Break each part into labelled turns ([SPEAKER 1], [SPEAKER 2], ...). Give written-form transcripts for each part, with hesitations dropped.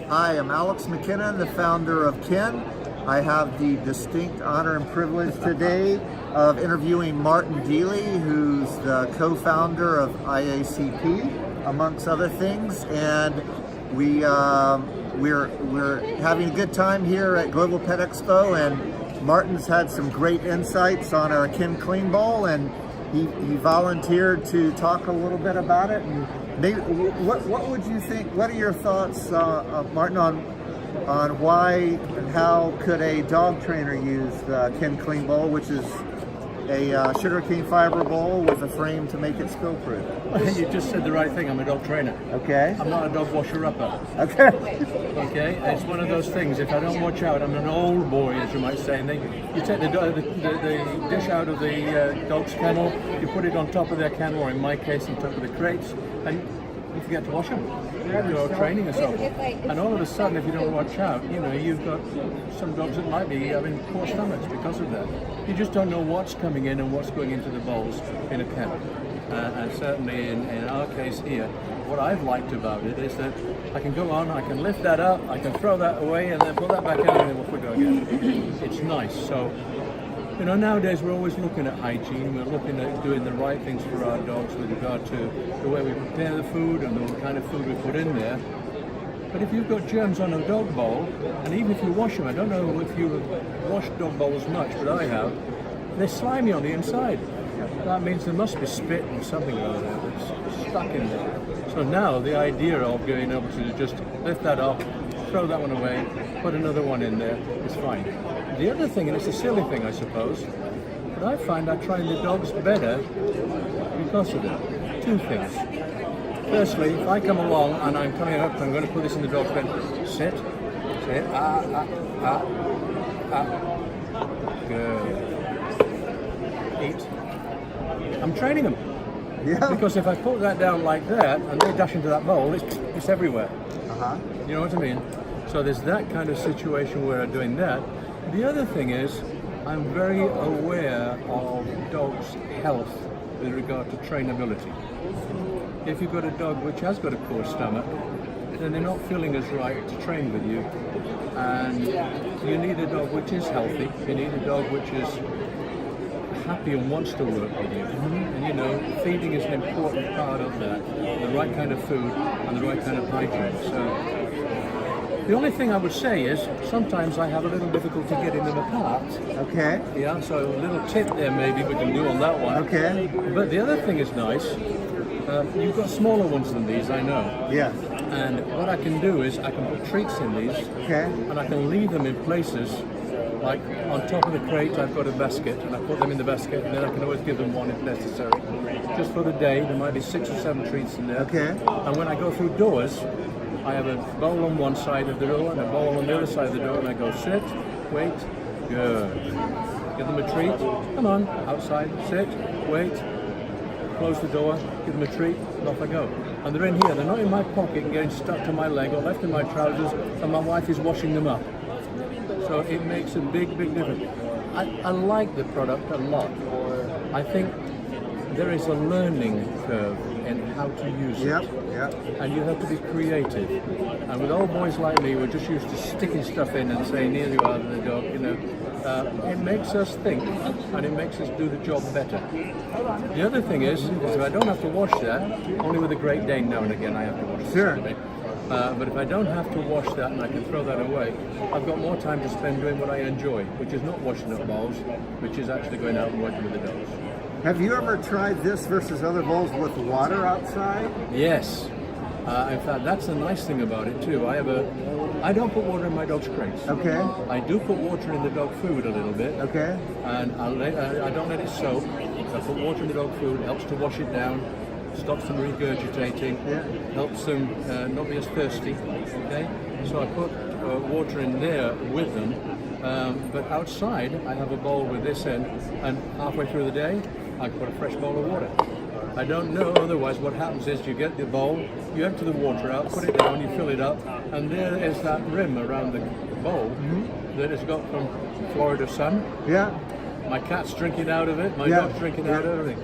[SPEAKER 1] Hi, I'm Alex McKinnon, the founder of Kinn. I have the distinct honor and privilege today of interviewing Martin Deeley, who's the co-founder of IACP, amongst other things. And we're having a good time here at Global Pet Expo, and Martin's had some great insights on our Kinn Kleanbowl, and he volunteered to talk a little bit about it. And maybe, what would you think? What are your thoughts, Martin, on why and how could a dog trainer use the Kinn Kleanbowl, which is a sugarcane fiber bowl with a frame to make it spill proof?
[SPEAKER 2] You just said the right thing. I'm a dog trainer.
[SPEAKER 1] Okay.
[SPEAKER 2] I'm not a dog washer-upper.
[SPEAKER 1] Okay.
[SPEAKER 2] Okay. It's one of those things. If I don't watch out, I'm an old boy, as you might say. And you take the dish out of the dog's kennel, you put it on top of their kennel, or in my case, on top of the crates, and you forget to wash them. You're training and so forth. And all of a sudden, if you don't watch out, you've got some dogs that might be having poor stomachs because of that. You just don't know what's coming in and what's going into the bowls in a kennel. And certainly in our case here, what I've liked about it is that I can go on, I can lift that up, I can throw that away, and then put that back in, and then off we go again. It's nice. So, nowadays we're always looking at hygiene. We're looking at doing the right things for our dogs with regard to the way we prepare the food and the kind of food we put in there. But if you've got germs on a dog bowl, and even if you wash them, I don't know if you wash dog bowls much, but I have, they're slimy on the inside. That means there must be spit or something over there that's stuck in there. So now the idea of being able to just lift that up, throw that one away, put another one in there is fine. The other thing, and it's a silly thing I suppose, but I find I train the dogs better because of it. Two things. Firstly, if I come along and I'm coming up, I'm going to put this in the dog's bed, sit, good, eat. I'm training them.
[SPEAKER 1] Yeah.
[SPEAKER 2] Because if I put that down like that and they dash into that bowl, it's everywhere. You know what I mean? So there's that kind of situation where I'm doing that. The other thing is, I'm very aware of dogs' health with regard to trainability. If you've got a dog which has got a poor stomach, then they're not feeling as right to train with you. And you need a dog which is healthy. You need a dog which is happy and wants to work with you. And feeding is an important part of that. The right kind of food and the right kind of hygiene. So the only thing I would say is sometimes I have a little difficulty getting them apart.
[SPEAKER 1] Okay.
[SPEAKER 2] Yeah, so a little tip there maybe we can do on that one.
[SPEAKER 1] Okay.
[SPEAKER 2] But the other thing is nice. You've got smaller ones than these, I know.
[SPEAKER 1] Yeah.
[SPEAKER 2] And what I can do is I can put treats in these.
[SPEAKER 1] Okay.
[SPEAKER 2] And I can leave them in places. Like on top of the crate, I've got a basket, and I put them in the basket, and then I can always give them one if necessary. Just for the day, there might be 6 or 7 treats in there.
[SPEAKER 1] Okay.
[SPEAKER 2] And when I go through doors, I have a bowl on one side of the door and a bowl on the other side of the door, and I go sit, wait, good. Give them a treat. Come on, outside, sit, wait. Close the door, give them a treat, and off I go. And they're in here. They're not in my pocket and getting stuck to my leg or left in my trousers, and my wife is washing them up. So it makes a big, big difference. I like the product a lot. I think there is a learning curve in how to use it.
[SPEAKER 1] Yep.
[SPEAKER 2] And you have to be creative. And with old boys like me, we're just used to sticking stuff in and saying, here you are, the dog, it makes us think, and it makes us do the job better. The other thing is if I don't have to wash that, only with a Great Dane now and again I have to wash it. But if I don't have to wash that and I can throw that away, I've got more time to spend doing what I enjoy, which is not washing up bowls, which is actually going out and working with the dogs.
[SPEAKER 1] Have you ever tried this versus other bowls with water outside?
[SPEAKER 2] Yes. In fact, that's the nice thing about it too. I don't put water in my dog's crates.
[SPEAKER 1] Okay.
[SPEAKER 2] I do put water in the dog food a little bit.
[SPEAKER 1] Okay.
[SPEAKER 2] And I don't let it soak. I put water in the dog food. It helps to wash it down. Stops them regurgitating, helps them not be as thirsty, okay? So I put water in there with them, but outside I have a bowl with this in, and halfway through the day I put a fresh bowl of water. I don't know, otherwise what happens is you get the bowl, you empty the water out, put it down, you fill it up, and there is that rim around the bowl that it's got from Florida sun.
[SPEAKER 1] Yeah.
[SPEAKER 2] My cat's drinking out of it, my dog's drinking out of everything.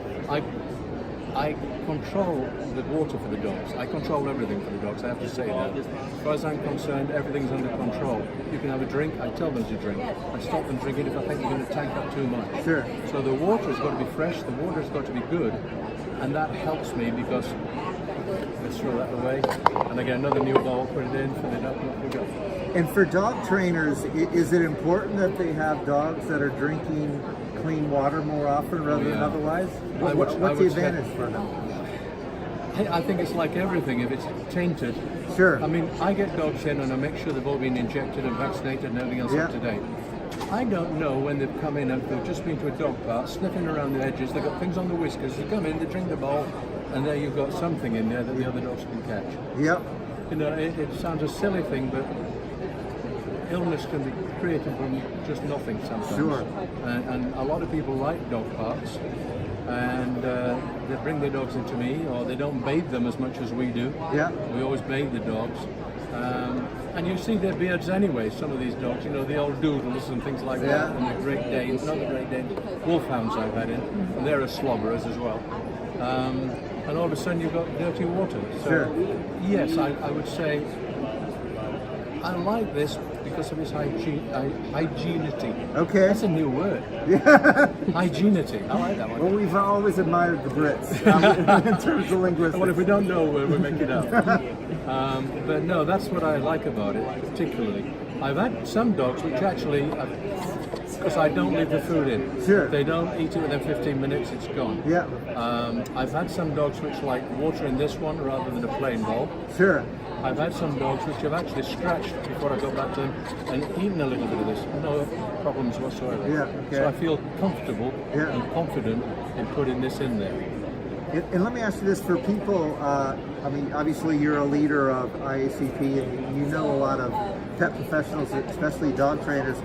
[SPEAKER 2] I control the water for the dogs. I control everything for the dogs, I have to say that. As far as I'm concerned, everything's under control. You can have a drink, I tell them to drink. I stop them drinking if I think they're going to tank up too much.
[SPEAKER 1] Sure.
[SPEAKER 2] So the water's got to be fresh, the water's got to be good, and that helps me because let's throw that away, and I get another new bowl, put it in, fill it up, and off we go.
[SPEAKER 1] And for dog trainers, is it important that they have dogs that are drinking clean water more often rather than otherwise? What's the advantage for them?
[SPEAKER 2] I think it's like everything. If it's tainted,
[SPEAKER 1] Sure.
[SPEAKER 2] I mean, I get dogs in and I make sure they've all been injected and vaccinated and everything else up to date. I don't know when they've come in and they've just been to a dog park, sniffing around the edges. They've got things on the whiskers. They come in, they drink the bowl, and there you've got something in there that the other dogs can catch.
[SPEAKER 1] Yep.
[SPEAKER 2] You know, it sounds a silly thing, but illness can be created from just nothing sometimes.
[SPEAKER 1] Sure.
[SPEAKER 2] And a lot of people like dog parks, and they bring their dogs into me, or they don't bathe them as much as we do.
[SPEAKER 1] Yeah.
[SPEAKER 2] We always bathe the dogs. And you see their beards anyway, some of these dogs, you know, the old doodles and things like that, and the Great Danes, not the Great Danes, Wolfhounds I've had in, and they're as slobberers as well. And all of a sudden you've got dirty water. So, yes, I would say I like this because of its hygienity.
[SPEAKER 1] Okay.
[SPEAKER 2] That's a new word.
[SPEAKER 1] Yeah.
[SPEAKER 2] Hygienity. I like that one.
[SPEAKER 1] Well, we've always admired the Brits in terms of linguistics.
[SPEAKER 2] Well, if we don't know, we make it up. But no, that's what I like about it, particularly. I've had some dogs which actually, because I don't leave the food in.
[SPEAKER 1] Sure.
[SPEAKER 2] If they don't eat it within 15 minutes, it's gone.
[SPEAKER 1] Yeah.
[SPEAKER 2] I've had some dogs which like water in this one rather than a plain bowl.
[SPEAKER 1] Sure.
[SPEAKER 2] I've had some dogs which have actually scratched before I got back to them and eaten a little bit of this. No problems whatsoever.
[SPEAKER 1] Yeah, okay.
[SPEAKER 2] So I feel comfortable and confident in putting this in there.
[SPEAKER 1] And let me ask you this, for people, I mean, obviously you're a leader of IACP and you know a lot of pet professionals, especially dog trainers.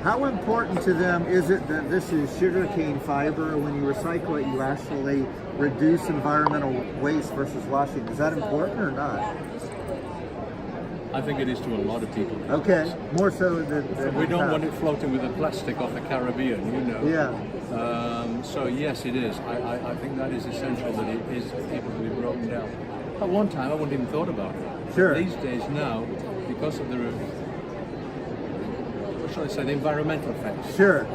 [SPEAKER 1] How important to them is it that this is sugarcane fiber? When you recycle it, you actually reduce environmental waste versus washing. Is that important or not?
[SPEAKER 2] I think it is to a lot of people.
[SPEAKER 1] Okay, more so than
[SPEAKER 2] we don't want it floating with the plastic off the Caribbean, you know.
[SPEAKER 1] Yeah.
[SPEAKER 2] So yes, it is. I think that is essential that it is able to be broken down. At one time, I wouldn't even thought about it.
[SPEAKER 1] Sure.
[SPEAKER 2] But these days now, because of the what shall I say, the environmental effects.
[SPEAKER 1] Sure.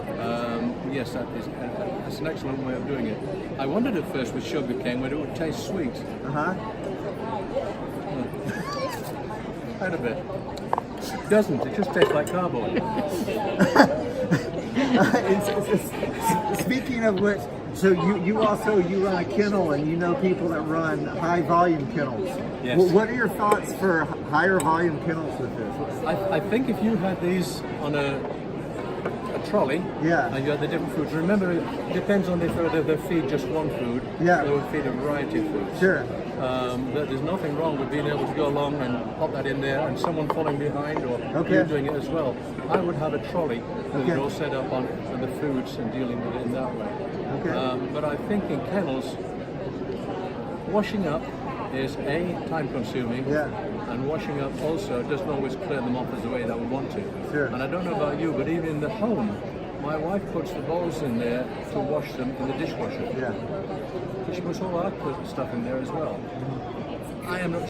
[SPEAKER 2] Yes, that's an excellent way of doing it. I wondered at first with sugar cane whether it would taste sweet. Quite a bit. It doesn't. It just tastes like cardboard.
[SPEAKER 1] Speaking of which, so you run a kennel and you know people that run high volume kennels.
[SPEAKER 2] Yes.
[SPEAKER 1] What are your thoughts for higher volume kennels with this?
[SPEAKER 2] I think if you had these on a trolley, and you had the different foods. Remember, it depends on if they feed just one food.
[SPEAKER 1] Yeah.
[SPEAKER 2] They would feed a variety of foods.
[SPEAKER 1] Sure.
[SPEAKER 2] There's nothing wrong with being able to go along and pop that in there and someone following behind or you doing it as well. I would have a trolley with it all set up on for the foods and dealing with it in that way.
[SPEAKER 1] Okay.
[SPEAKER 2] But I think in kennels, washing up is time consuming, and washing up also doesn't always clear them off as the way that we want to.
[SPEAKER 1] Sure.
[SPEAKER 2] And I don't know about you, but even in the home, my wife puts the bowls in there to wash them in the dishwasher.
[SPEAKER 1] Yeah.
[SPEAKER 2] So she puts all our stuff in there as well. I am not